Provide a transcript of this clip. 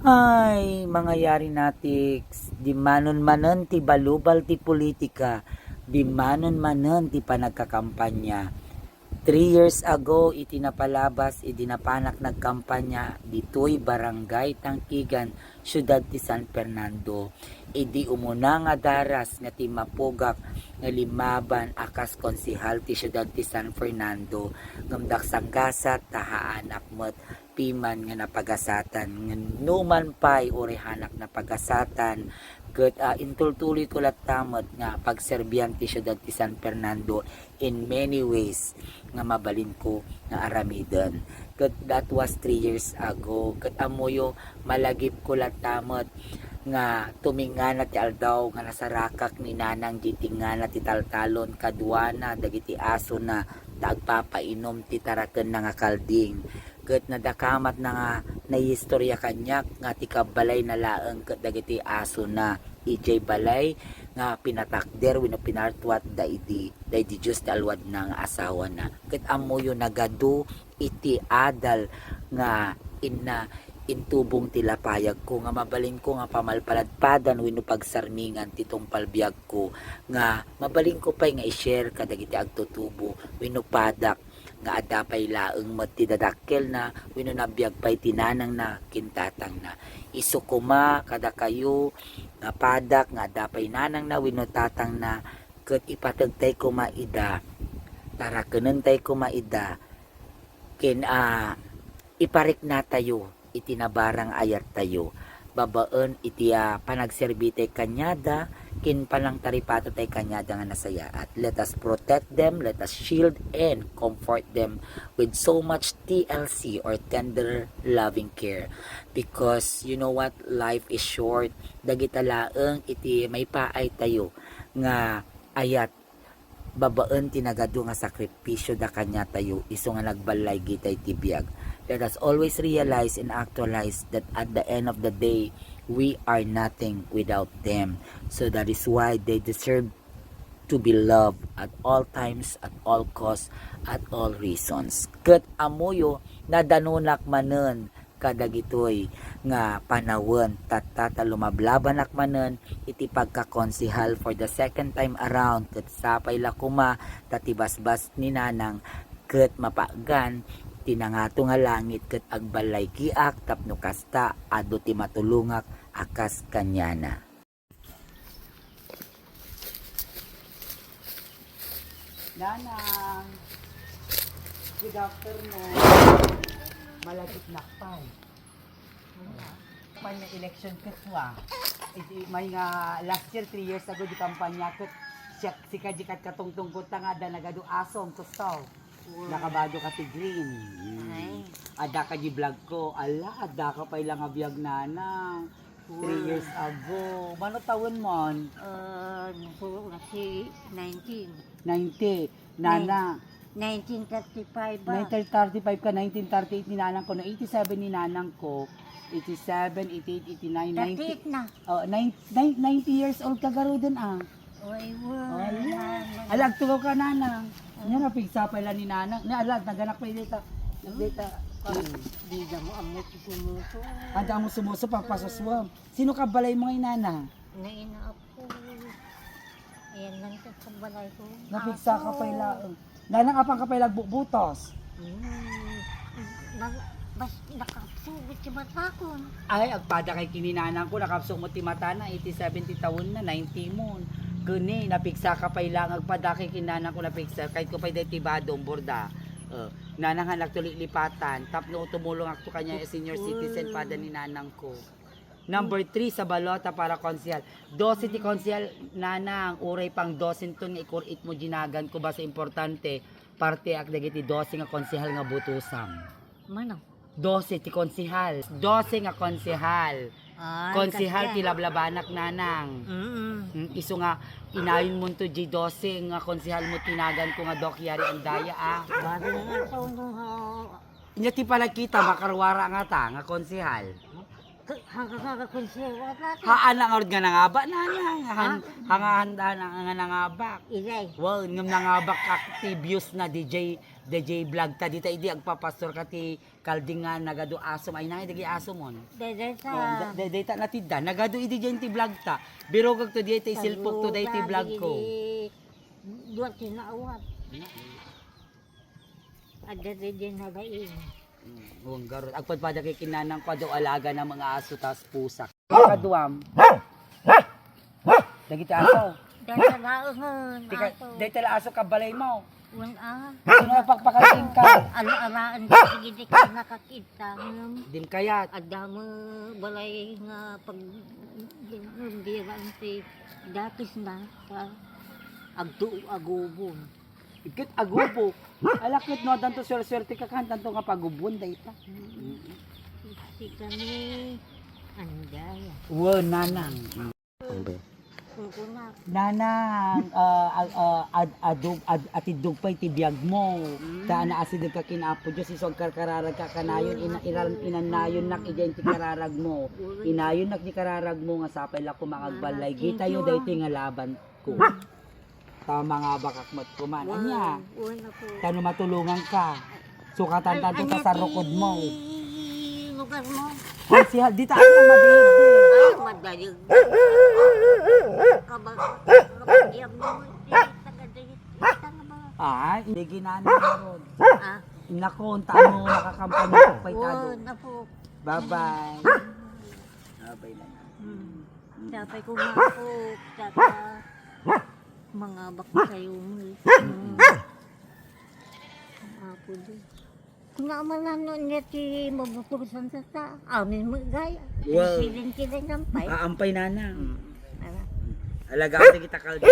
Ay, mga yari natiks, di manon-manon ti balubal ti politika, di manon-manon ti panagkakampanya. 3 years ago, iti napalabas, iti napanak nagkampanya, dito'y barangay Tangkigan, syudad ti San Fernando. Idi umuna nga daras nga ti mapugak nga limaban akas konsihal ti syudad ti San Fernando. Ngamdak sanggasat, tahaanak met, piman nga napagasatan nga numan pay orehanak napagasatan ket intultuloy ko tamot nga pagserbiyan ti syudad ti San Fernando in many ways nga mabalin ko nga aramiden ket that was 3 years ago ket amoyo malagip ko tamot nga tumingana ti aldaw nga nasarakak ni nanang gitingana ti taltalon kadwana dagiti aso na tagpapainom ti taraken nga kalding ket nadakamat na nga naistorya kanyak nga ti kabalay na laeng ket dagiti aso na ijay balay nga pinatakder wenno pinartuat daidi Diyos ti alwad na nga asawa na ket amoyo nagadu iti adal nga intubong tilapayag ko nga mabalin ko nga pamalpaladpadan wenno pagsarmingan titong palbiag ko nga mabalin ko pay nga i-share kadagiti agtutubo wenno padak nga adapay laeng met ti dadakkel na wenno nabiyag pay tinanang na kintatang na isukuma kada kayo nga padak nga adapay nanang na wenno tatang na ket ipatagtay ko maida tarakenen tay ko maida ken iparik na tayo iti nabarang ayat tayo babaen iti panagserbite kanyada kin palang taripato tay kanyada nga nasaya at let us protect them, let us shield and comfort them with so much TLC or tender loving care because you know what, life is short dagita laeng iti may paay tayo nga ayat babaen tinagado nga sakripisyo da kanya tayo iso nga nagbalay gitay tibiyag. Let us always realize and actualize that at the end of the day, we are nothing without them. So that is why they deserve to be loved at all times, at all costs, at all reasons. Ket amoyo nadanunak manen kadagitoy nga panawon tatata lumablabanak manen iti pagkakonsihal for the second time around ket sapay lakuma tatibasbas ni nanang ket mapagan tinangato nga langit ket agbalay giak tapno kasta adu ti matulungak akas kanyana. Nanang, good afternoon. Malagit na pay. May na election katwa. May nga last year 3 years ago di kampanya ket si kajikat katungtungkot nga da nagadu asom to saw. Nakabado ka ti green. Ada ka di vlog ko. Ala, ada ka pa ilang abiyag nanang. 3 years ago. Mano taon mon? Nasi 19. 90. Nana. 1935 ba? 1935 ka, 1938 ni nanang ko. No, 87 ni nanang ko. 87, 88, 89, 38 na. 90 years old ka garo din Oy, Alag tugaw ka nanang. Ano na pigsa pa ni nanang. Alag, naganak pa dito. Dito. Di na mo amot sumuso. Anda mo sumuso pagpasaswam. Sino ka balay mga inana? Naina ako. Ayan lang sa balay ko. Napigsa ka pa ilaang. Nanang apang ka pa ilagbubutos. Bas nakapsugod si matakon. Ay, agpada kay kininanang ko. Nakapsong mo ti mata na. 70 taon na, 90 mo. Gani, napigsa ka pa ilang. Agpada kay kinanang ko napigsa. Kahit ko pa detibadong borda. Nanang nga nagtulilipatan. Tapno tumulong ako kanya senior citizen pada ni nanang ko. Number 3 sa balota para konsehal. 12 ti konsehal nanang. Uray pang 12 to nga ikurit mo ginagan ko ba sa importante. Parte ak dagiti 12 nga konsehal nga butusam. Mano? 12 ti konsehal. 12 nga konsehal. Konsehal ti lablabanak nanang. Iso nga inayon mo to G12 nga konsehal mo tinagan ko nga Doc Yari Andaya Bago na nga sa unong Inya ti pala kita makarwara nga ta nga konsehal. hanggang konsewa natin. Haan ang orod nga nangaba nanang. Hangahanda na nga nangabak. Ilay. Well, ngam nangabak activious na DJ DJ vlog ta dita idi agpapastor ka ti kaldingan nagado asom ay nangay dagi asomon. Dede sa... Data na tidda nagado idi diyan ti vlog ta. Biro kag to di ti silpok to day ti vlog ko. Duwa tinaawat. Ada din nagain. Huwag garot. Agpadpada kay kinanang ko daw alaga ng mga aso tas pusak. Kaduam. Dagi ti aso. Dasa laungan. Day tala aso ka balay mo. Wala. Sino pagpakating ka? Ala-alaan ka sige ka nakakita. Dim kayat. Ada mo balay nga pag biran si datis na ka agubon. Ikit agubo. Alakit no tanto swerte ka kan tanto nga pagubon day ta. Si kami andaya. Wo nanang. Kukunak. Nanang atidug pay ti biyag mo. Ta na asid ka kinapo Dios isog kararag ka kanayon inanayon nak identi kararag mo. Inayon nak di kararag mo nga sapay la ko makagbalay. Gitayo dayti nga laban ko. Tama nga bakak mat kuman. Anya. Wala po. Tano matulungan ka. Sukatan tanto sa sarukod mo. Lugar mo. Ay si di ta ano madigdi. Ay, madalig. Kabagyan mo. Ay, hindi ginana ron. Ah, Nako, taano makakampanya ko pay tado. na po. Bye-bye. Bye-bye na. Tapay ko nga po. Tata. Mga bako kayo mo. Apo din. Kung naman na noon niya ti mabupurusan sa amin mo gaya. Wow. Siling-siling ng pay. Aampay nanang. Ala. Alagaan kita kaldi.